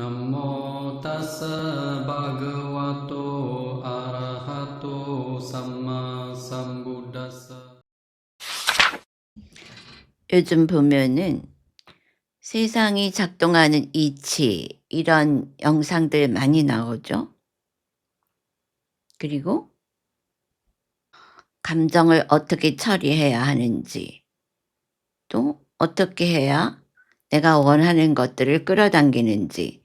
Namo tassa bhagavato arahato samma sambuddhassa. 요즘 보면은 세상이 작동하는 이치 이런 영상들 많이 나오죠. 그리고 감정을 어떻게 처리해야 하는지, 또 어떻게 해야 내가 원하는 것들을 끌어당기는지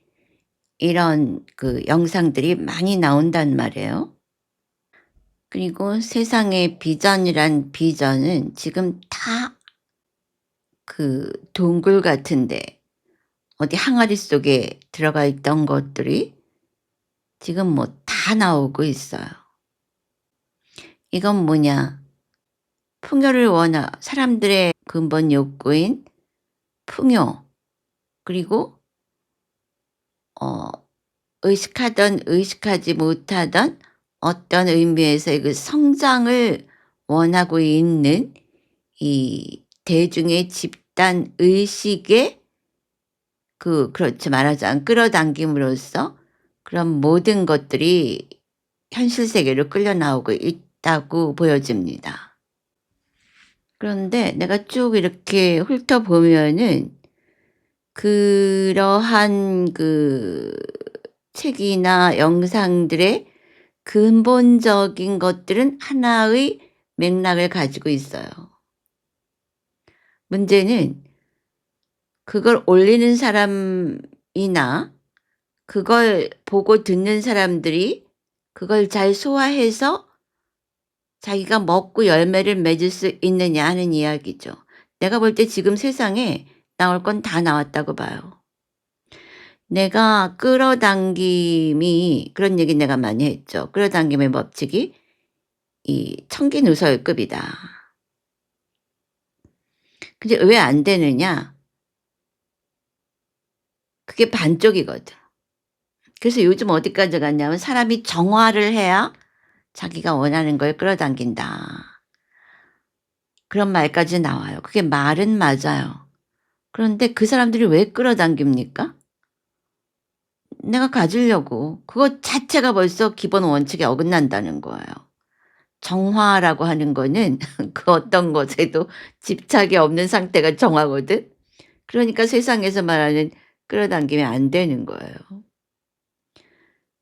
이런 그 영상들이 많이 나온단 말이에요. 그리고 세상의 비전이란 비전은 지금 다 그 동굴 같은데 어디 항아리 속에 들어가 있던 것들이 지금 뭐 다 나오고 있어요. 이건 뭐냐? 풍요를 사람들의 근본 욕구인 풍요, 그리고 어 의식하던 의식하지 못하던 어떤 의미에서의 그 성장을 원하고 있는 이 대중의 집단 의식의 그렇지 말하자면 끌어당김으로써 그런 모든 것들이 현실 세계로 끌려 나오고 있다고 보여집니다. 그런데 내가 쭉 이렇게 훑어보면은 그러한 그 책이나 영상들의 근본적인 것들은 하나의 맥락을 가지고 있어요. 문제는 그걸 올리는 사람이나 그걸 보고 듣는 사람들이 그걸 잘 소화해서 자기가 먹고 열매를 맺을 수 있느냐 하는 이야기죠. 내가 볼 때 지금 세상에 나올 건 다 나왔다고 봐요. 내가 끌어당김이 그런 얘기 내가 많이 했죠. 끌어당김의 법칙이 이 청기누설급이다. 근데 왜 안 되느냐? 그게 반쪽이거든. 그래서 요즘 어디까지 갔냐면 사람이 정화를 해야 자기가 원하는 걸 끌어당긴다. 그런 말까지 나와요. 그게 말은 맞아요. 그런데 그 사람들이 왜 끌어당깁니까? 내가 가지려고. 그것 자체가 벌써 기본 원칙에 어긋난다는 거예요. 정화라고 하는 거는 그 어떤 것에도 집착이 없는 상태가 정화거든. 그러니까 세상에서 말하는 끌어당기면 안 되는 거예요.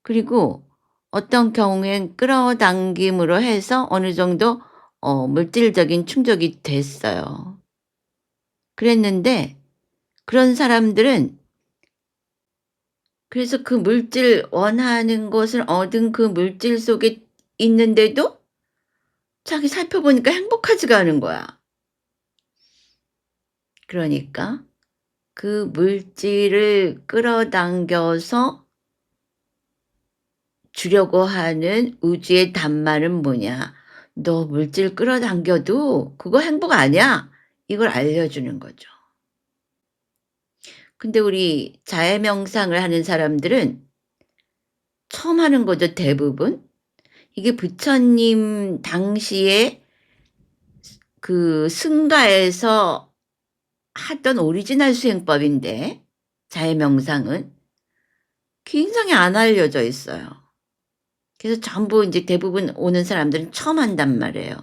그리고 어떤 경우엔 끌어당김으로 해서 어느 정도 물질적인 충족이 됐어요. 그랬는데 그런 사람들은 그래서 그 물질 원하는 것을 얻은 그 물질 속에 있는데도 자기 살펴보니까 행복하지가 않은 거야. 그러니까 그 물질을 끌어당겨서 주려고 하는 우주의 단말은 뭐냐? "너 물질 끌어당겨도 그거 행복 아니야." 이걸 알려주는 거죠. 근데 우리 자해 명상을 하는 사람들은 처음 하는 거죠, 대부분. 이게 부처님 당시에 그 승가에서 하던 오리지널 수행법인데 자해 명상은 굉장히 안 알려져 있어요. 그래서 전부 인제 대부분 오는 사람들은 처음 한단 말이에요.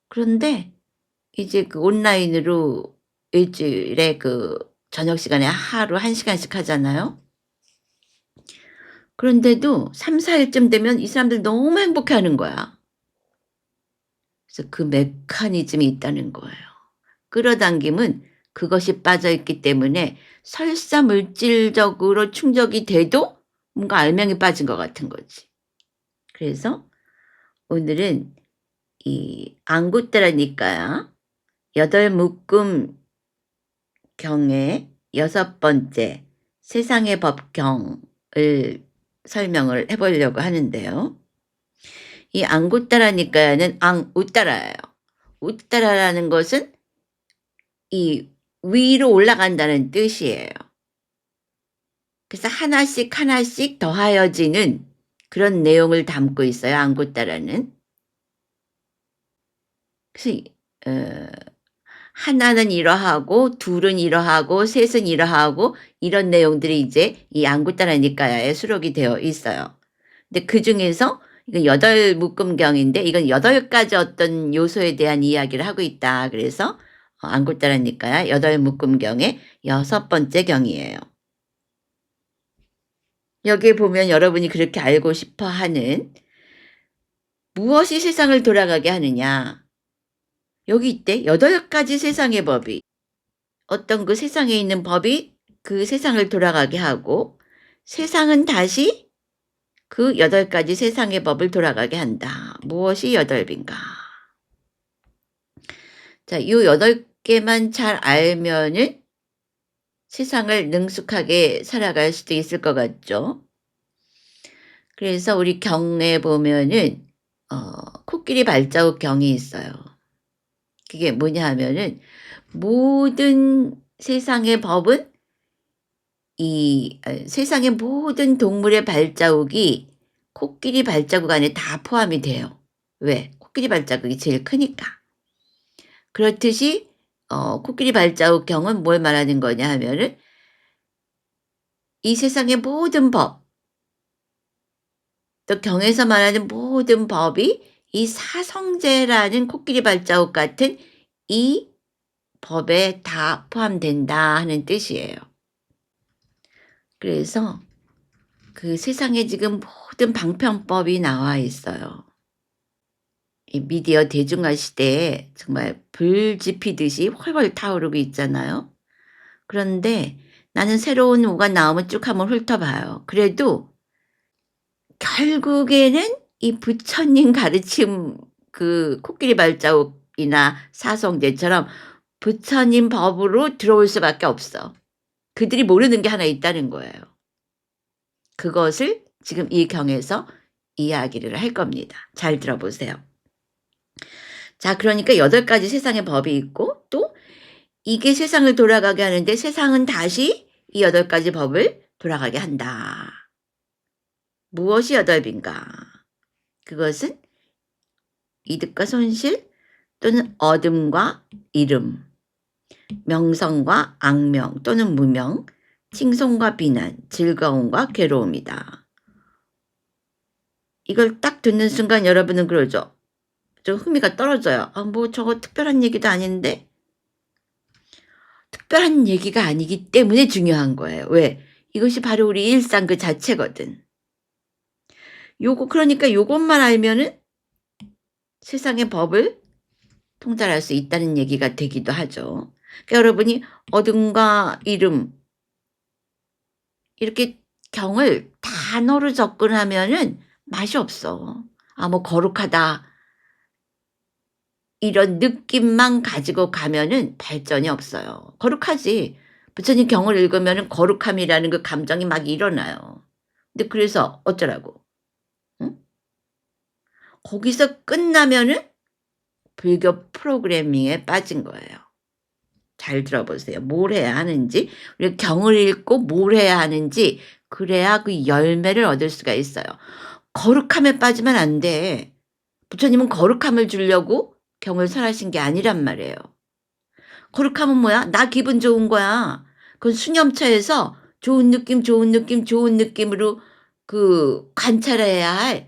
그런데 이제 그 온라인으로 일주일에 그 저녁 시간에 하루 1 시간씩 하잖아요. 그런데도 3-4 일쯤 되면 이 사람들 너무 행복해하는 거야. 그래서 그 메커니즘이 있다는 거예요. 끌어당김은 그것이 빠져 있기 때문에 설사 물질적으로 충족이 돼도 뭔가 알맹이 빠진 것 같은 거지. 그래서 오늘은 이 안구따라니까야 8 묶음 경의 6 번째 세상의 법경을 설명을 해 보려고 하는데요. 이 안구따라니까야는 앙우따라예요. 우따라라는 것은 이 위로 올라간다는 뜻이에요. 그래서 하나씩 하나씩 더하여지는 그런 내용을 담고 있어요, 안구따라는. 그래서 하나는 이러하고 둘은 이러하고 셋은 이러하고 이런 내용들이 이제 이 안구따라니까야에 수록이 되어 있어요. 근데 그중에서 이건 8묶음경인데 이건 8가지 어떤 요소에 대한 이야기를 하고 있다. 그래서 안구따라니까야 8묶음경의 6번째 경이에요. 여기에 보면 여러분이 그렇게 알고 싶어 하는 무엇이 세상을 돌아가게 하느냐. 여기 있대. 8가지 세상의 법이. 어떤 그 세상에 있는 법이 그 세상을 돌아가게 하고 세상은 다시 그 8가지 세상의 법을 돌아가게 한다. 무엇이 8인가? 자, 이 8개만 잘 알면은 세상을 능숙하게 살아갈 수도 있을 것 같죠? 그래서 우리 경에 보면은 코끼리 발자국 경이 있어요. 그게 뭐냐 하면은 모든 세상의 법은 세상의 모든 동물의 발자국이 코끼리 발자국 안에 다 포함이 돼요. 왜? 코끼리 발자국이 제일 크니까. 그렇듯이 코끼리 발자국 경은 뭘 말하는 거냐 하면은 이 세상의 모든 법, 또 경에서 말하는 모든 법이 이 사성제라는 코끼리 발자국 같은 이 법에 다 포함된다 하는 뜻이에요. 그래서 그 세상에 지금 모든 방편법이 나와 있어요. 이 미디어 대중화 시대에 정말 불 지피듯이 훨훨 타오르고 있잖아요. 그런데 나는 새로운 뭐가 나오면 쭉 한번 훑어봐요. 그래도 결국에는 이 부처님 가르침 그 코끼리 발자국이나 사성제처럼 부처님 법으로 들어올 수밖에 없어. 그들이 모르는 게 하나 있다는 거예요. 그것을 지금 이 경에서 이야기를 할 겁니다. 잘 들어보세요. 자, 그러니까 8가지 세상의 법이 있고 또 이게 세상을 돌아가게 하는데 세상은 다시 이 8가지 법을 돌아가게 한다. 무엇이 8인가? 그것은 이득과 손실 또는 얻음과 잃음, 명성과 악명 또는 무명, 칭송과 비난, 즐거움과 괴로움이다. 이걸 딱 듣는 순간 여러분은 그러죠. 좀 흥미가 떨어져요. 뭐 저거 특별한 얘기도 아닌데? 특별한 얘기가 아니기 때문에 중요한 거예요. 왜? 이것이 바로 우리 일상 그 자체거든. 그러니까 요것만 알면은 세상의 법을 통달할 수 있다는 얘기가 되기도 하죠. 그러니까 여러분이 얻음과 잃음 이렇게 경을 단어로 접근하면은 맛이 없어. 뭐 거룩하다. 이런 느낌만 가지고 가면은 발전이 없어요. 거룩하지. 부처님 경을 읽으면은 거룩함이라는 그 감정이 막 일어나요. 근데 그래서 어쩌라고? 응? 거기서 끝나면은 불교 프로그래밍에 빠진 거예요. 잘 들어보세요. 뭘 해야 하는지, 우리 경을 읽고 뭘 해야 하는지, 그래야 그 열매를 얻을 수가 있어요. 거룩함에 빠지면 안 돼. 부처님은 거룩함을 주려고 경을 설하신 게 아니란 말이에요. 거룩함은 뭐야? 나 기분 좋은 거야. 그건 수념처에서 좋은 느낌, 좋은 느낌, 좋은 느낌으로 그 관찰해야 할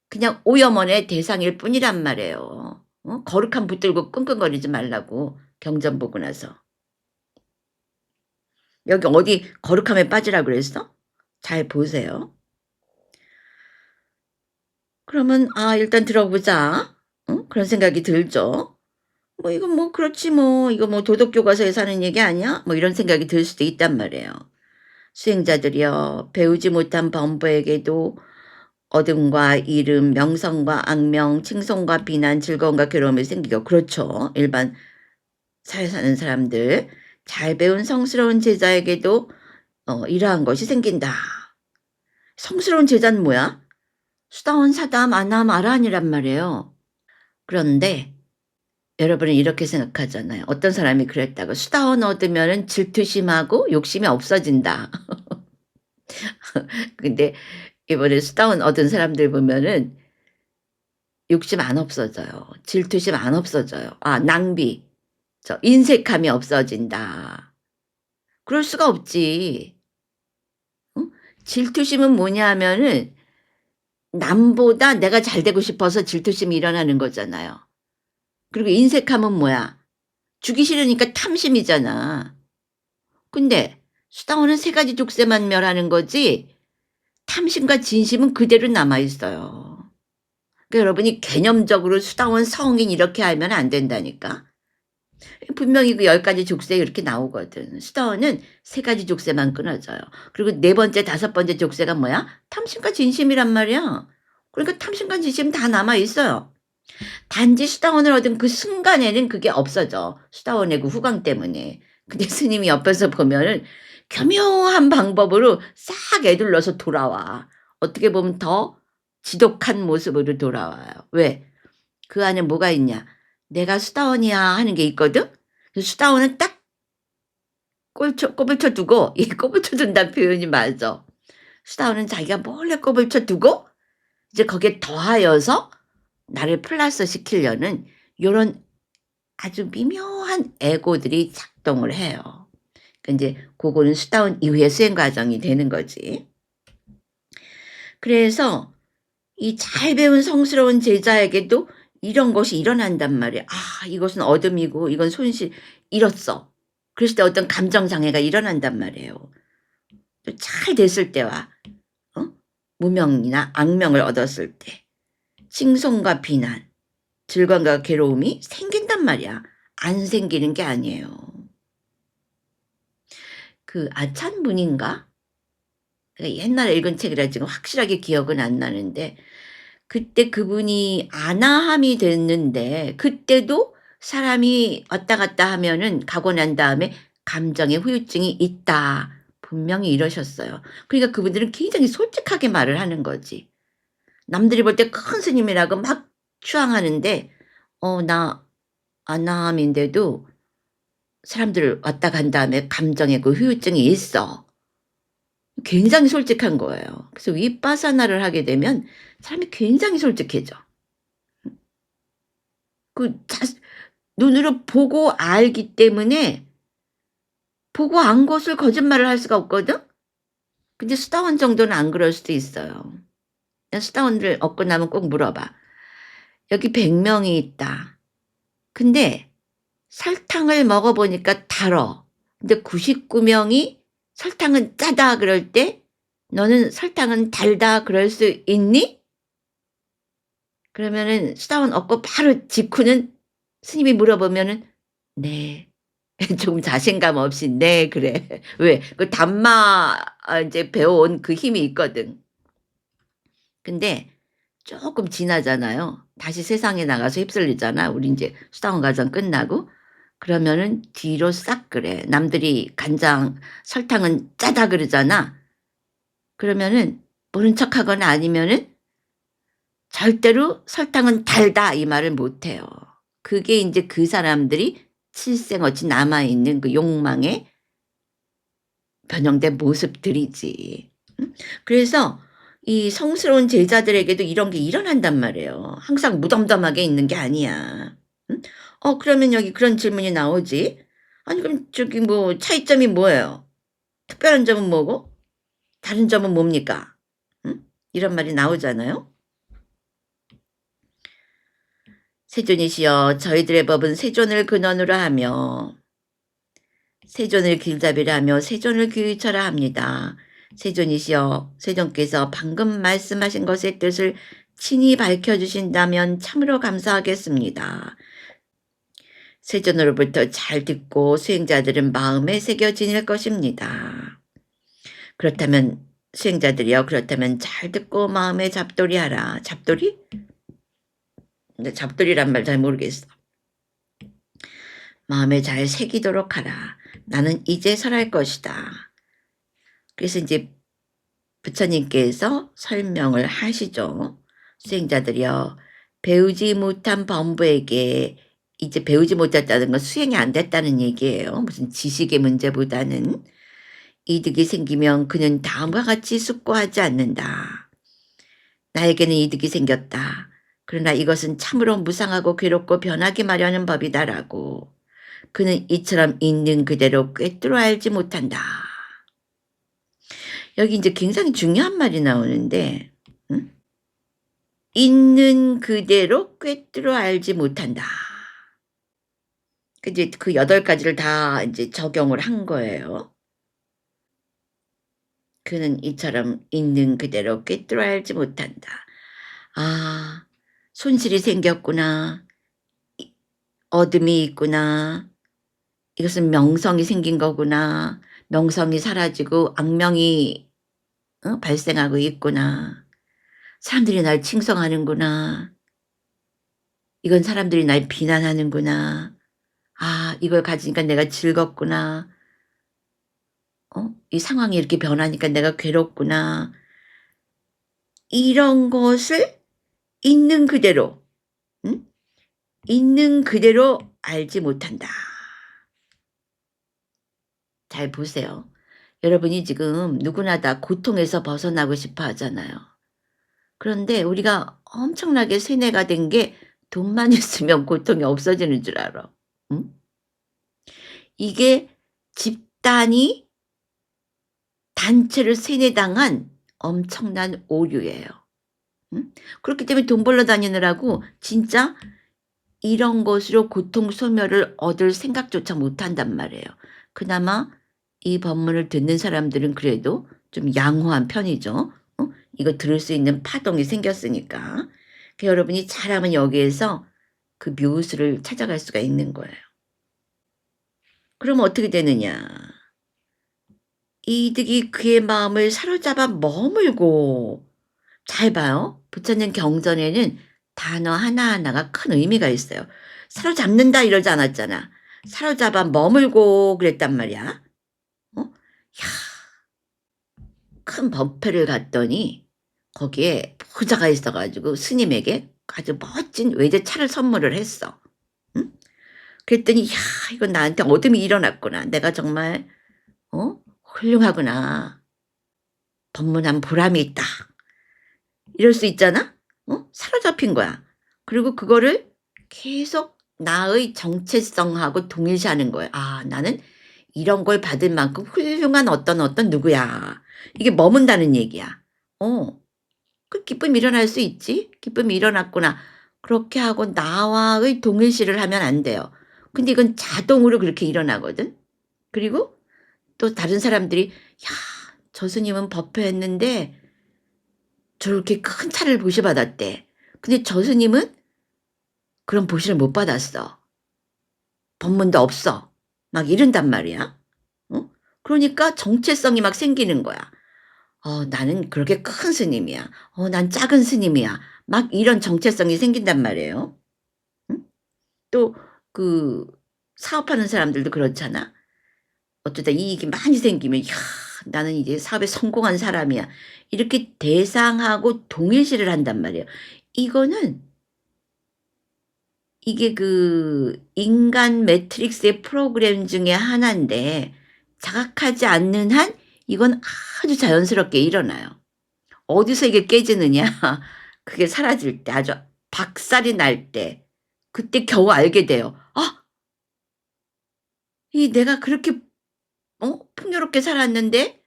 그냥 오염원의 대상일 뿐이란 말이에요. 거룩함 붙들고 끙끙거리지 말라고 경전 보고 나서. 여기 어디 거룩함에 빠지라고 그랬어? 잘 보세요. 그러면 일단 들어보자. 그런 생각이 들죠. 이건 뭐 그렇지 뭐 이거 뭐 도덕교과서에서 하는 얘기 아니야? 뭐 이런 생각이 들 수도 있단 말이에요. 수행자들이여 배우지 못한 범부에게도 어둠과 이름, 명성과 악명, 칭송과 비난, 즐거움과 괴로움이 생기고 그렇죠. 일반 사회 사는 사람들 잘 배운 성스러운 제자에게도 이러한 것이 생긴다. 성스러운 제자는 뭐야? 수다원 사담 아남 아란이란 말이에요. 그런데 여러분은 이렇게 생각하잖아요. 어떤 사람이 그랬다고 수다원 얻으면 질투심하고 욕심이 없어진다. 근데 이번에 수다원 얻은 사람들 보면은 욕심 안 없어져요. 질투심 안 없어져요. 낭비. 인색함이 없어진다. 그럴 수가 없지. 응? 질투심은 뭐냐 하면은 남보다 내가 잘 되고 싶어서 질투심이 일어나는 거잖아요. 그리고 인색함은 뭐야? 주기 싫으니까 탐심이잖아. 근데 수다원은 세 가지 족쇄만 멸하는 거지 탐심과 진심은 그대로 남아있어요. 그러니까 여러분이 개념적으로 수다원 성인 이렇게 알면 안 된다니까. 분명히 그 10가지 족쇄 이렇게 나오거든. 수다원은 세 가지 족쇄만 끊어져요. 그리고 네 번째, 다섯 번째 족쇄가 뭐야? 탐심과 진심이란 말이야. 그러니까 탐심과 진심 다 남아있어요. 단지 수다원을 얻은 그 순간에는 그게 없어져. 수다원의 그 후광 때문에. 근데 스님이 옆에서 보면은 교묘한 방법으로 싹 애둘러서 돌아와. 어떻게 보면 더 지독한 모습으로 돌아와요. 왜? 그 안에 뭐가 있냐? 내가 수다원이야 하는 게 있거든? 수다원은 딱 꼽을 쳐두고, 이 꼽을 쳐둔다는 표현이 맞아. 수다원은 자기가 몰래 꼽을 쳐두고, 이제 거기에 더하여서 나를 플러스 시키려는 요런 아주 미묘한 에고들이 작동을 해요. 그러니까 이제 그거는 수다원 이후의 수행 과정이 되는 거지. 그래서 이 잘 배운 성스러운 제자에게도 이런 것이 일어난단 말이야. 아, 이것은 어둠이고 이건 손실 잃었어. 그랬을 때 어떤 감정 장애가 일어난단 말이에요. 잘 됐을 때와 무명이나 악명을 얻었을 때 칭송과 비난, 즐거움과 괴로움이 생긴단 말이야. 안 생기는 게 아니에요. 그 아찬문인가? 옛날에 읽은 책이라 지금 확실하게 기억은 안 나는데 그때 그분이 아나함이 됐는데 그때도 사람이 왔다 갔다 하면은 가고 난 다음에 감정의 후유증이 있다. 분명히 이러셨어요. 그러니까 그분들은 굉장히 솔직하게 말을 하는 거지. 남들이 볼 때 큰 스님이라고 막 추앙하는데 나 아나함인데도 사람들 왔다 간 다음에 감정의 그 후유증이 있어. 굉장히 솔직한 거예요. 그래서 윗바사나를 하게 되면 사람이 굉장히 솔직해져. 눈으로 보고 알기 때문에 보고 안 것을 거짓말을 할 수가 없거든? 근데 수다원 정도는 안 그럴 수도 있어요. 수다원들 얻고 나면 꼭 물어봐. 여기 100명이 있다. 근데 설탕을 먹어보니까 달어. 근데 99명이 설탕은 짜다 그럴 때 너는 설탕은 달다 그럴 수 있니? 그러면은 수다원 얻고 바로 직후는 스님이 물어보면은 네. 좀 자신감 없이 네 그래. 왜? 그 담마 이제 배워온 그 힘이 있거든. 근데 조금 지나잖아요. 다시 세상에 나가서 휩쓸리잖아. 우리 이제 수다원 과정 끝나고. 그러면은 뒤로 싹 그래. 남들이 간장 설탕은 짜다 그러잖아. 그러면은 모른 척하거나 아니면은 절대로 설탕은 달다 이 말을 못 해요. 그게 이제 그 사람들이 칠생어치 남아있는 그 욕망의 변형된 모습들이지. 그래서 이 성스러운 제자들에게도 이런 게 일어난단 말이에요. 항상 무덤덤하게 있는 게 아니야. 그러면 여기 그런 질문이 나오지. 아니 그럼 저기 뭐 차이점이 뭐예요? 특별한 점은 뭐고? 다른 점은 뭡니까? 이런 말이 나오잖아요. 세존이시여 저희들의 법은 세존을 근원으로 하며 세존을 길잡이라 하며 세존을 귀의처라 합니다. 세존이시여 세존께서 방금 말씀하신 것의 뜻을 친히 밝혀주신다면 참으로 감사하겠습니다. 세존으로부터 잘 듣고 수행자들은 마음에 새겨 지닐 것입니다. 그렇다면 수행자들이여 그렇다면 잘 듣고 마음에 잡돌이 하라. 잡돌이? 근데 잡돌이란 말 잘 모르겠어. 마음에 잘 새기도록 하라. 나는 이제 설할 것이다. 그래서 이제 부처님께서 설명을 하시죠. 수행자들이여 배우지 못한 범부에게 이제 배우지 못했다는 건 수행이 안 됐다는 얘기예요. 무슨 지식의 문제보다는 이득이 생기면 그는 다음과 같이 숙고하지 않는다. 나에게는 이득이 생겼다. 그러나 이것은 참으로 무상하고 괴롭고 변하기 마련한 법이다라고. 그는 이처럼 있는 그대로 꿰뚫어 알지 못한다. 여기 이제 굉장히 중요한 말이 나오는데, 응? 있는 그대로 꿰뚫어 알지 못한다. 이제 그 8가지를 다 이제 적용을 한 거예요. 그는 이처럼 있는 그대로 꿰뚫어 알지 못한다. 아, 손실이 생겼구나. 어둠이 있구나. 이것은 명성이 생긴 거구나. 명성이 사라지고 악명이 발생하고 있구나. 사람들이 날 칭송하는구나. 이건 사람들이 날 비난하는구나. 아, 이걸 가지니까 내가 즐겁구나. 이 상황이 이렇게 변하니까 내가 괴롭구나. 이런 것을 있는 그대로, 응? 있는 그대로 알지 못한다. 잘 보세요. 여러분이 지금 누구나 다 고통에서 벗어나고 싶어 하잖아요. 그런데 우리가 엄청나게 세뇌가 된 게 돈만 있으면 고통이 없어지는 줄 알아. 응? 이게 집단이 단체를 세뇌당한 엄청난 오류예요. 응? 그렇기 때문에 돈 벌러 다니느라고 진짜 이런 것으로 고통 소멸을 얻을 생각조차 못한단 말이에요. 그나마 이 법문을 듣는 사람들은 그래도 좀 양호한 편이죠. 이거 들을 수 있는 파동이 생겼으니까. 여러분이 잘하면 여기에서 그 묘수를 찾아갈 수가 있는 거예요. 그럼 어떻게 되느냐. 이득이 그의 마음을 사로잡아 머물고. 잘 봐요. 부처님 경전에는 단어 하나하나가 큰 의미가 있어요. 사로잡는다 이러지 않았잖아. 사로잡아 머물고 그랬단 말이야. 큰 법회를 갔더니 거기에 부자가 있어가지고 스님에게 아주 멋진 외제차를 선물을 했어. 응? 그랬더니 야, 이건 나한테 어둠이 일어났구나. 내가 정말 훌륭하구나. 법문한 보람이 있다. 이럴 수 있잖아? 사로잡힌 거야. 그리고 그거를 계속 나의 정체성하고 동일시하는 거야. 아, 나는 이런 걸 받을 만큼 훌륭한 어떤 누구야. 이게 머문다는 얘기야. 그 기쁨이 일어날 수 있지. 기쁨이 일어났구나. 그렇게 하고 나와의 동일시를 하면 안 돼요. 근데 이건 자동으로 그렇게 일어나거든. 그리고 또 다른 사람들이 야, 저 스님은 법회했는데 저렇게 큰 차를 보시받았대. 근데 저 스님은 그런 보시를 못 받았어. 법문도 없어. 막 이런단 말이야. 그러니까 정체성이 막 생기는 거야. 나는 그렇게 큰 스님이야. 난 작은 스님이야. 막 이런 정체성이 생긴단 말이에요. 응? 또 그 사업하는 사람들도 그렇잖아. 어쩌다 이익이 많이 생기면 야, 나는 이제 사업에 성공한 사람이야. 이렇게 대상하고 동일시를 한단 말이에요. 이게 그 인간 매트릭스의 프로그램 중에 하나인데 자각하지 않는 한 이건 아주 자연스럽게 일어나요. 어디서 이게 깨지느냐? 그게 사라질 때, 아주 박살이 날 때, 그때 겨우 알게 돼요. 이 내가 그렇게 풍요롭게 살았는데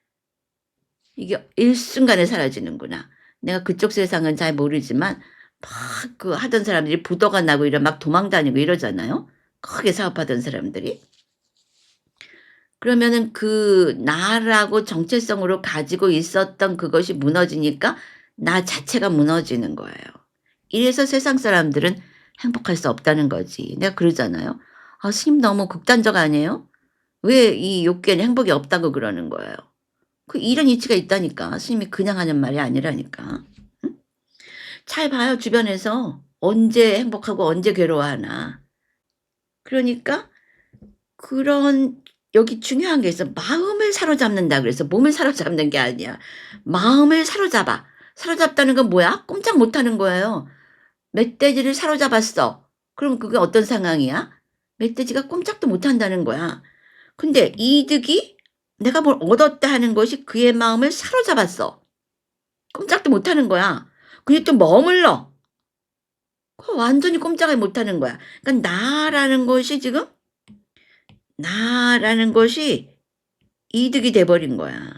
이게 일순간에 사라지는구나. 내가 그쪽 세상은 잘 모르지만 막 그 하던 사람들이 부도가 나고 막 도망 다니고 이러잖아요. 크게 사업하던 사람들이. 그러면은 그 나라고 정체성으로 가지고 있었던 그것이 무너지니까 나 자체가 무너지는 거예요. 이래서 세상 사람들은 행복할 수 없다는 거지. 내가 그러잖아요. 스님 너무 극단적 아니에요? 왜 이 욕계는 행복이 없다고 그러는 거예요. 이런 이치가 있다니까. 스님이 그냥 하는 말이 아니라니까. 응? 잘 봐요. 주변에서 언제 행복하고 언제 괴로워하나. 그러니까 여기 중요한 게 있어. 마음을 사로잡는다 그래서 몸을 사로잡는 게 아니야. 마음을 사로잡아. 사로잡다는 건 뭐야? 꼼짝 못하는 거예요. 멧돼지를 사로잡았어. 그럼 그게 어떤 상황이야? 멧돼지가 꼼짝도 못한다는 거야. 근데 이득이 내가 뭘 얻었다 하는 것이 그의 마음을 사로잡았어. 꼼짝도 못하는 거야. 근데 또 머물러. 완전히 꼼짝을 못하는 거야. 그러니까 나라는 것이 지금 나라는 것이 이득이 돼버린 거야.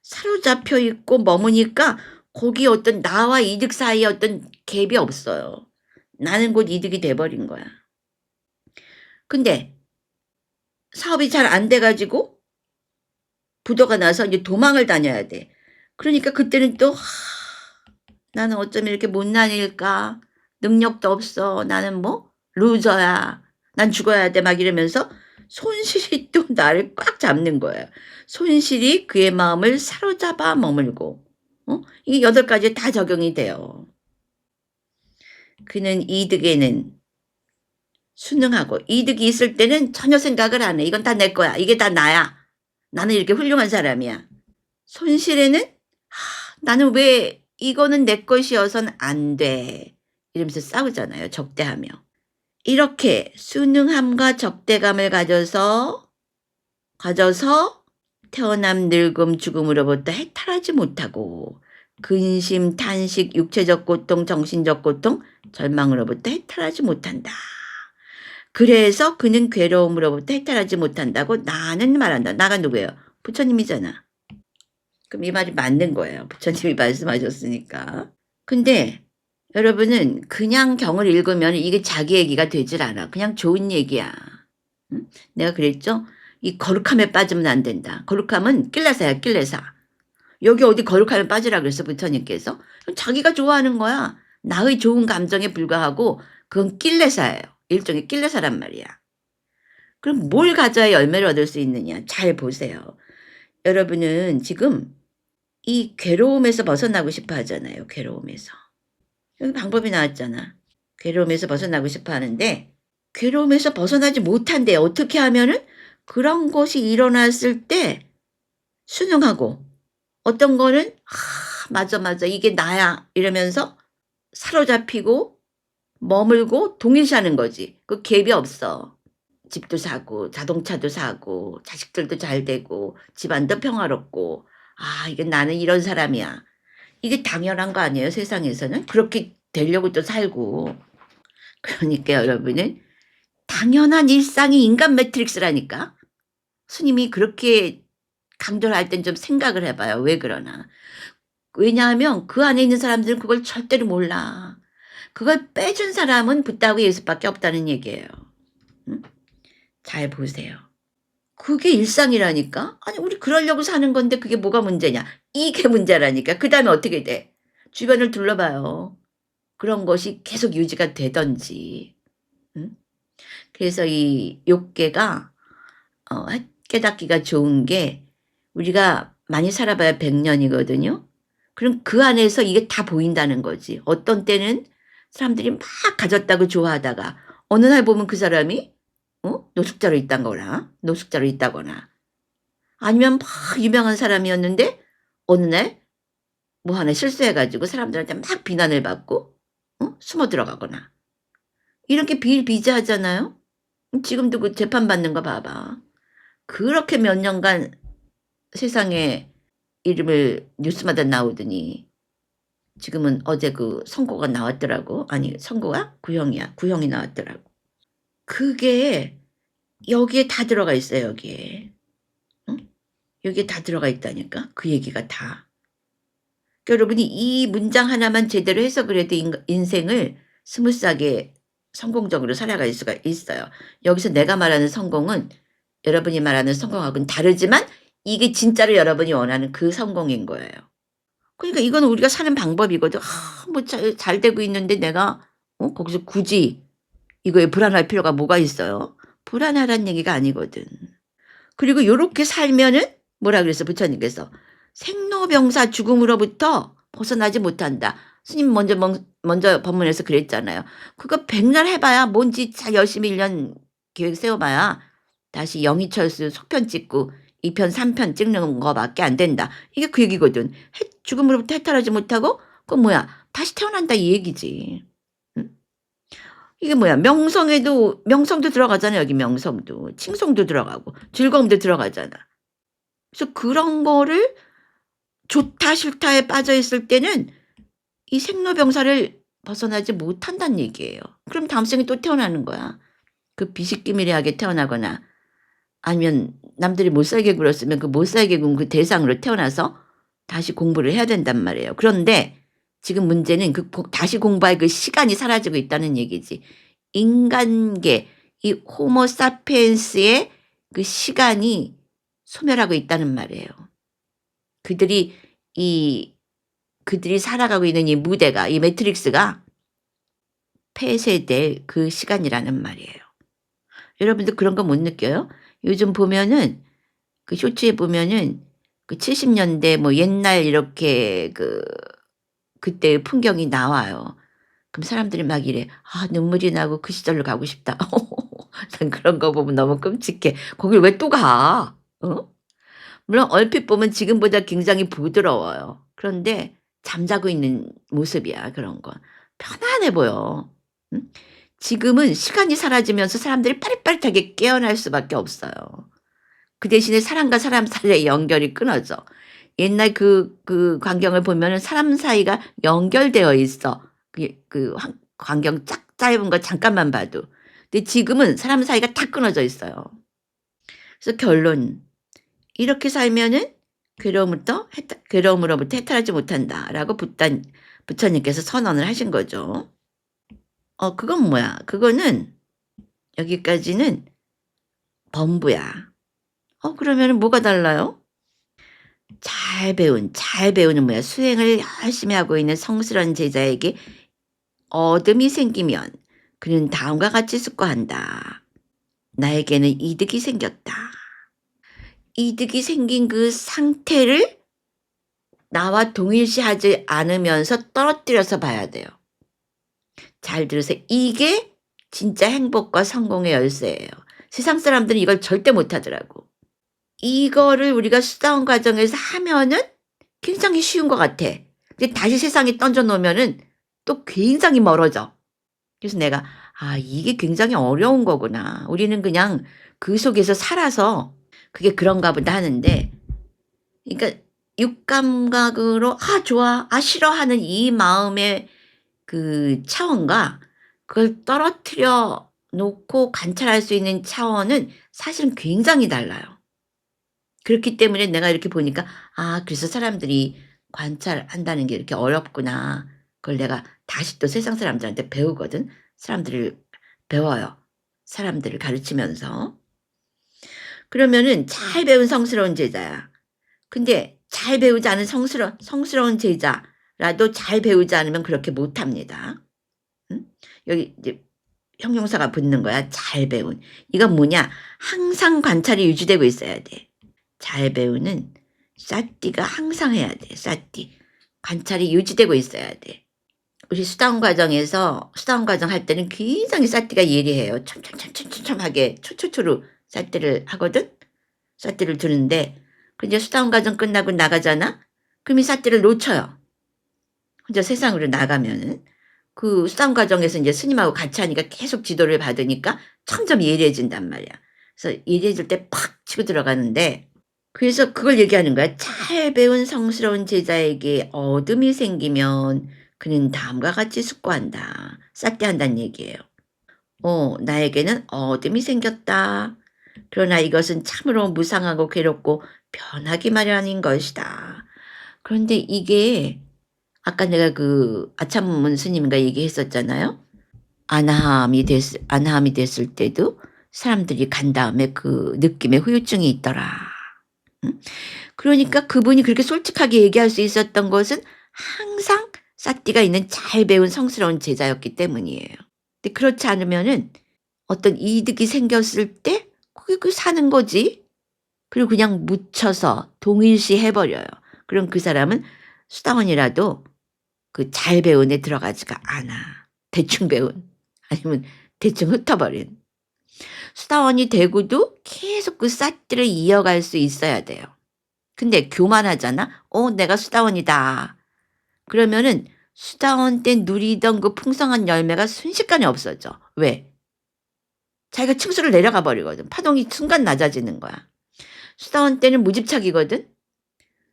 사로잡혀 있고 머무니까 거기 어떤 나와 이득 사이에 어떤 갭이 없어요. 나는 곧 이득이 돼버린 거야. 근데 사업이 잘 안 돼가지고 부도가 나서 이제 도망을 다녀야 돼. 그러니까 그때는 또 나는 어쩜 이렇게 못난 일까? 능력도 없어. 나는 뭐 루저야. 난 죽어야 돼. 막 이러면서 손실이 또 나를 꽉 잡는 거예요. 손실이 그의 마음을 사로잡아 머물고 이게 8가지 다 적용이 돼요. 그는 이득에는 순응하고 이득이 있을 때는 전혀 생각을 안 해. 이건 다 내 거야. 이게 다 나야. 나는 이렇게 훌륭한 사람이야. 손실에는 나는 왜 이거는 내 것이어선 안 돼. 이러면서 싸우잖아요. 적대하며. 이렇게 순응함과 적대감을 가져서 태어남 늙음 죽음으로부터 해탈하지 못하고 근심, 탄식, 육체적 고통, 정신적 고통, 절망으로부터 해탈하지 못한다. 그래서 그는 괴로움으로부터 해탈하지 못한다고 나는 말한다. 나가 누구예요? 부처님이잖아. 그럼 이 말이 맞는 거예요. 부처님이 말씀하셨으니까. 근데 여러분은 그냥 경을 읽으면 이게 자기 얘기가 되질 않아. 그냥 좋은 얘기야. 응? 내가 그랬죠? 이 거룩함에 빠지면 안 된다. 거룩함은 낄레사야, 낄레사. 여기 어디 거룩함에 빠지라 그랬어, 부처님께서. 자기가 좋아하는 거야. 나의 좋은 감정에 불과하고 그건 낄레사예요. 일종의 낄레사란 말이야. 그럼 뭘 가져야 열매를 얻을 수 있느냐? 잘 보세요. 여러분은 지금 이 괴로움에서 벗어나고 싶어 하잖아요. 괴로움에서. 여기 방법이 나왔잖아. 괴로움에서 벗어나고 싶어 하는데 괴로움에서 벗어나지 못한대. 어떻게 하면은 그런 것이 일어났을 때 순응하고 어떤 거는 맞아 이게 나야 이러면서 사로잡히고 머물고 동일시하는 거지. 그 갭이 없어. 집도 사고 자동차도 사고 자식들도 잘 되고 집안도 평화롭고 이게 나는 이런 사람이야. 이게 당연한 거 아니에요, 세상에서는? 그렇게 되려고 또 살고. 그러니까 여러분은 당연한 일상이 인간 매트릭스라니까. 스님이 그렇게 강조를 할 땐 좀 생각을 해봐요. 왜 그러나. 왜냐하면 그 안에 있는 사람들은 그걸 절대로 몰라. 그걸 빼준 사람은 붓다고 예수밖에 없다는 얘기예요. 응? 잘 보세요. 그게 일상이라니까? 아니 우리 그러려고 사는 건데 그게 뭐가 문제냐? 이게 문제라니까. 그 다음에 어떻게 돼? 주변을 둘러봐요. 그런 것이 계속 유지가 되던지. 응? 그래서 이 욕계가 깨닫기가 좋은 게 우리가 많이 살아봐야 100년이거든요. 그럼 그 안에서 이게 다 보인다는 거지. 어떤 때는 사람들이 막 가졌다고 좋아하다가 어느 날 보면 그 사람이 노숙자로 있다거나 아니면 막 유명한 사람이었는데 어느 날 뭐 하나 실수해가지고 사람들한테 막 비난을 받고 숨어 들어가거나 이렇게 비일비재하잖아요. 지금도 그 재판받는 거 봐봐. 그렇게 몇 년간 세상에 이름을 뉴스마다 나오더니 지금은 어제 그 선고가 나왔더라고. 아니 선고가 구형이야. 구형이 나왔더라고. 그게 여기에 다 들어가 있어요. 여기에. 여기에 다 들어가 있다니까. 그 얘기가 다. 그러니까 여러분이 이 문장 하나만 제대로 해석을 해도 인생을 스무스하게 성공적으로 살아갈 수가 있어요. 여기서 내가 말하는 성공은 여러분이 말하는 성공하고는 다르지만 이게 진짜로 여러분이 원하는 그 성공인 거예요. 그러니까 이건 우리가 사는 방법이거든. 뭐 잘 되고 있는데 내가 거기서 굳이 이거에 불안할 필요가 뭐가 있어요? 불안하란 얘기가 아니거든. 그리고 요렇게 살면은 뭐라 그랬어 부처님께서 생로병사 죽음으로부터 벗어나지 못한다. 스님 먼저 법문에서 그랬잖아요. 그거 100날 해봐야 뭔지 잘 열심히 1년 계획 세워봐야 다시 영희철수 속편 찍고 2편 3편 찍는 거밖에 안 된다. 이게 그 얘기거든. 죽음으로부터 해탈하지 못하고 그건 뭐야 다시 태어난다 이 얘기지. 응? 이게 뭐야 명성도 들어가잖아. 여기 명성도 칭송도 들어가고 즐거움도 들어가잖아. 그래서 그런 거를 좋다 싫다에 빠져 있을 때는 이 생로병사를 벗어나지 못한다는 얘기예요. 그럼 다음 생에 또 태어나는 거야. 그 비식기미래하게 태어나거나 아니면 남들이 못 살게 굴었으면 그 못 살게 군 그 대상으로 태어나서 다시 공부를 해야 된단 말이에요. 그런데 지금 문제는 그 다시 공부할 그 시간이 사라지고 있다는 얘기지. 인간계, 이 호모사피엔스의 그 시간이 소멸하고 있다는 말이에요. 그들이 살아가고 있는 이 무대가, 이 매트릭스가 폐쇄될 그 시간이라는 말이에요. 여러분들 그런 거 못 느껴요? 요즘 보면은 그 쇼츠에 보면은 그 70년대 뭐 옛날 이렇게 그때의 풍경이 나와요. 그럼 사람들이 막 이래. 아, 눈물이 나고 그 시절로 가고 싶다. 난 그런 거 보면 너무 끔찍해. 거길 왜 또 가? 어? 물론 얼핏 보면 지금보다 굉장히 부드러워요. 그런데 잠자고 있는 모습이야, 그런 건. 편안해 보여. 응? 지금은 시간이 사라지면서 사람들이 빠릿빠릿하게 깨어날 수밖에 없어요. 그 대신에 사람과 사람 사이의 연결이 끊어져. 옛날 그 광경을 보면은 사람 사이가 연결되어 있어. 광경 짧은 거 잠깐만 봐도. 근데 지금은 사람 사이가 다 끊어져 있어요. 그래서 결론. 이렇게 살면은 괴로움으로부터 해탈하지 못한다라고 부처님께서 선언을 하신 거죠. 그건 뭐야? 그거는 여기까지는 범부야. 그러면은 뭐가 달라요? 잘 배우는 뭐야? 수행을 열심히 하고 있는 성스러운 제자에게 어둠이 생기면 그는 다음과 같이 숙고한다. 나에게는 이득이 생겼다. 이득이 생긴 그 상태를 나와 동일시하지 않으면서 떨어뜨려서 봐야 돼요. 잘 들으세요. 이게 진짜 행복과 성공의 열쇠예요. 세상 사람들은 이걸 절대 못하더라고. 이거를 우리가 수다원 과정에서 하면은 굉장히 쉬운 것 같아. 근데 다시 세상에 던져놓으면은 또 굉장히 멀어져. 그래서 내가 이게 굉장히 어려운 거구나. 우리는 그냥 그 속에서 살아서 그게 그런가 보다 하는데, 그러니까 육감각으로 좋아, 싫어 하는 이 마음의 그 차원과 그걸 떨어뜨려 놓고 관찰할 수 있는 차원은 사실은 굉장히 달라요. 그렇기 때문에 내가 이렇게 보니까 그래서 사람들이 관찰한다는 게 이렇게 어렵구나. 그걸 내가 다시 또 세상 사람들한테 배우거든. 사람들을 배워요. 사람들을 가르치면서. 그러면은 잘 배운 성스러운 제자야. 근데 잘 배우지 않은 성스러운 제자라도 잘 배우지 않으면 그렇게 못합니다. 응? 여기 이제 형용사가 붙는 거야. 잘 배운. 이건 뭐냐? 항상 관찰이 유지되고 있어야 돼. 잘 배우는 사띠가 항상 해야 돼. 사띠. 관찰이 유지되고 있어야 돼. 우리 수다원 과정 할 때는 굉장히 사띠가 예리해요. 촘촘하게 초초초로 사띠를 하거든. 사띠를 두는데 이제 수다원 과정 끝나고 나가잖아. 그럼 이 사띠를 놓쳐요. 혼자 세상으로 나가면은 그 수다원 과정에서 이제 스님하고 같이 하니까 계속 지도를 받으니까 점점 예리해진단 말이야. 그래서 예리해질 때 팍 치고 들어가는데, 그래서 그걸 얘기하는 거야. 잘 배운 성스러운 제자에게 어둠이 생기면 그는 다음과 같이 숙고한다. 싹대한다는 얘기예요. 나에게는 어둠이 생겼다. 그러나 이것은 참으로 무상하고 괴롭고 변하기 마련인 것이다. 그런데 이게 아까 내가 그 아참문 스님과 얘기했었잖아요. 아나함이 됐을 때도 사람들이 간 다음에 그 느낌에 후유증이 있더라. 응? 그러니까 그분이 그렇게 솔직하게 얘기할 수 있었던 것은 항상 싹띠가 있는 잘 배운 성스러운 제자였기 때문이에요. 근데 그렇지 않으면은 어떤 이득이 생겼을 때 그게 사는 거지. 그리고 그냥 묻혀서 동일시 해버려요. 그럼 그 사람은 수다원이라도 그 잘 배운에 들어가지가 않아. 대충 배운. 아니면 대충 흩어버린. 수다원이 되고도 계속 그 싹띠를 이어갈 수 있어야 돼요. 근데 교만하잖아. 내가 수다원이다. 그러면은 수다원 때 누리던 그 풍성한 열매가 순식간에 없어져. 왜? 자기가 층수를 내려가 버리거든. 파동이 순간 낮아지는 거야. 수다원 때는 무집착이거든.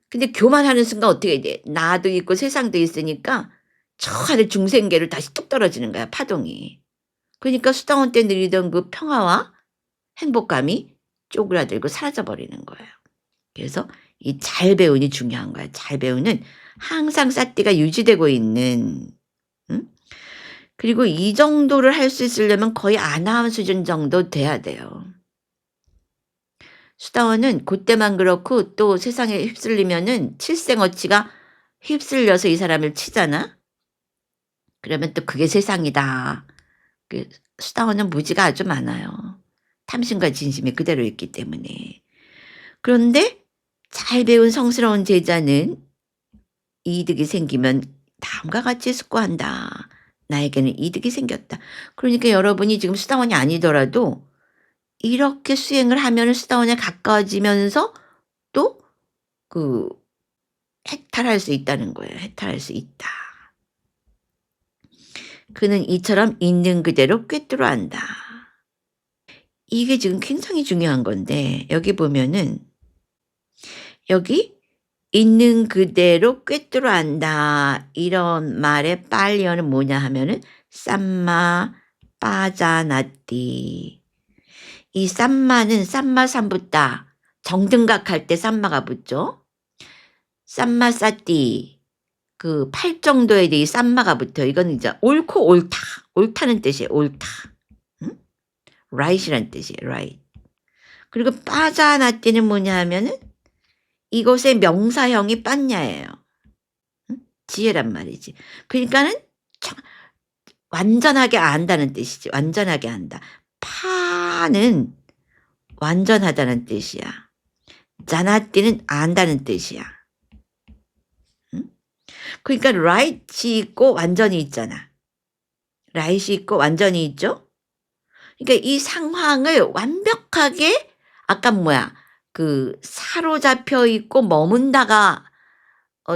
근데 교만하는 순간 어떻게 돼? 나도 있고 세상도 있으니까 저 하늘 중생계로 다시 뚝 떨어지는 거야. 파동이. 그러니까 수다원 때 누리던 그 평화와 행복감이 쪼그라들고 사라져 버리는 거예요. 그래서 이 잘 배운이 중요한 거야. 잘 배우는 항상 삿띠가 유지되고 있는, 응? 그리고 이 정도를 할 수 있으려면 거의 아나운 수준 정도 돼야 돼요. 수다원은 그때만 그렇고 또 세상에 휩쓸리면은 칠생어치가 휩쓸려서 이 사람을 치잖아. 그러면 또 그게 세상이다. 그 수다원은 무지가 아주 많아요. 탐심과 진심이 그대로 있기 때문에. 그런데 잘 배운 성스러운 제자는 이득이 생기면 다음과 같이 숙고한다. 나에게는 이득이 생겼다. 그러니까 여러분이 지금 수다원이 아니더라도 이렇게 수행을 하면 수다원에 가까워지면서 또 그 해탈할 수 있다는 거예요. 해탈할 수 있다. 그는 이처럼 있는 그대로 꿰뚫어 안다. 이게 지금 굉장히 중요한 건데 여기 보면은 여기 있는 그대로 꿰뚫어 안다. 이런 말의 빨리어는 뭐냐 하면은 쌈마 빠자나띠. 이 쌈마는 쌈마삼붓다. 정등각할 때 쌈마가 붙죠. 쌈마싸띠. 그 팔 정도에 대해 쌈마가 붙어. 이건 이제 옳고 옳다. 옳다는 뜻이에요. 옳다. 응? right이란 뜻이에요. right. 그리고 빠자나띠는 뭐냐 하면은 이것의 명사형이 빤냐예요. 응? 지혜란 말이지. 그러니까는 완전하게 안다는 뜻이지. 완전하게 안다. 파는 완전하다는 뜻이야. 자나띠는 안다는 뜻이야. 응? 그러니까 right이 있고 완전히 있잖아. right이 있고 완전히 있죠. 그러니까 이 상황을 완벽하게 아까 뭐야 그 사로잡혀 있고 머문다가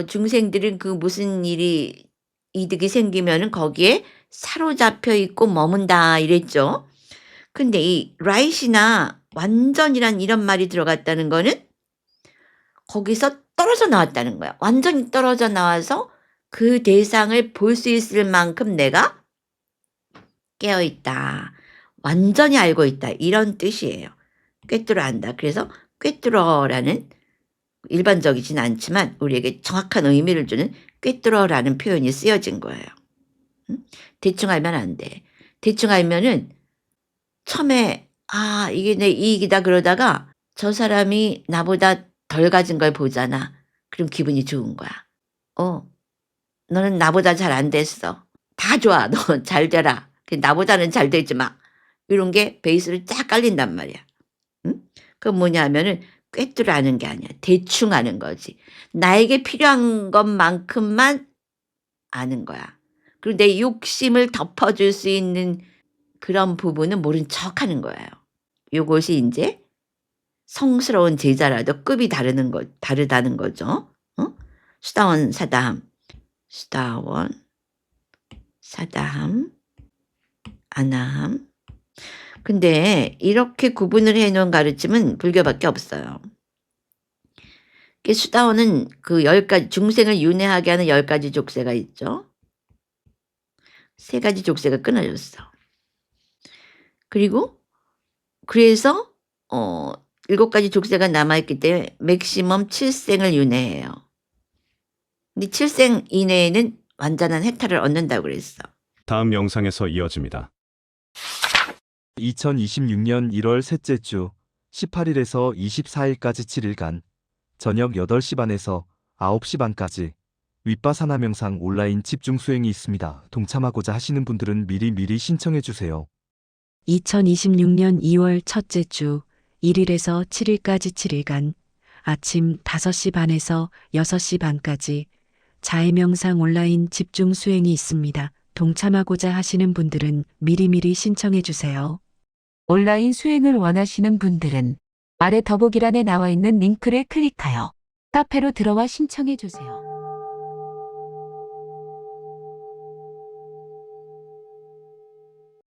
중생들은 그 무슨 일이 이득이 생기면은 거기에 사로잡혀 있고 머문다 이랬죠. 근데 이 right이나 완전이란 이런 말이 들어갔다는 거는 거기서 떨어져 나왔다는 거야. 완전히 떨어져 나와서 그 대상을 볼 수 있을 만큼 내가 깨어 있다. 완전히 알고 있다. 이런 뜻이에요. 꿰뚫어 안다. 그래서 꿰뚫어라는 일반적이진 않지만 우리에게 정확한 의미를 주는 꿰뚫어라는 표현이 쓰여진 거예요. 응? 대충 알면 안 돼. 대충 알면은 처음에 이게 내 이익이다 그러다가 저 사람이 나보다 덜 가진 걸 보잖아. 그럼 기분이 좋은 거야. 너는 나보다 잘 안 됐어. 다 좋아. 너 잘 되라. 나보다는 잘 되지 마. 이런 게 베이스로 쫙 깔린단 말이야. 응? 그건 뭐냐 하면은 꿰뚫어 아는 게 아니야. 대충 아는 거지. 나에게 필요한 것만큼만 아는 거야. 그리고 내 욕심을 덮어줄 수 있는 그런 부분은 모른 척 하는 거예요. 요것이 이제 성스러운 제자라도 급이 다르다는 거죠. 수다원 사다함. 수다원 사다함. 아나함. 근데 이렇게 구분을 해 놓은 가르침은 불교밖에 없어요. 수다원은 그 10가지 중생을 윤회하게 하는 10가지 족쇄가 있죠. 3가지 족쇄가 끊어졌어. 그리고 그래서 7가지 족쇄가 남아있기 때문에 맥시멈 7생을 윤회해요. 근데 7생 이내에는 완전한 해탈을 얻는다고 그랬어. 다음 영상에서 이어집니다. 2026년 1월 셋째 주 18일에서 24일까지 7일간 저녁 8시 반에서 9시 반까지 윗바사나 명상 온라인 집중 수행이 있습니다. 동참하고자 하시는 분들은 미리 신청해 주세요. 2026년 2월 첫째 주 1일에서 7일까지 7일간 아침 5시 반에서 6시 반까지 자해명상 온라인 집중 수행이 있습니다. 동참하고자 하시는 분들은 미리 신청해 주세요. 온라인 수행을 원하시는 분들은 아래 더보기란에 나와 있는 링크를 클릭하여 카페로 들어와 신청해 주세요.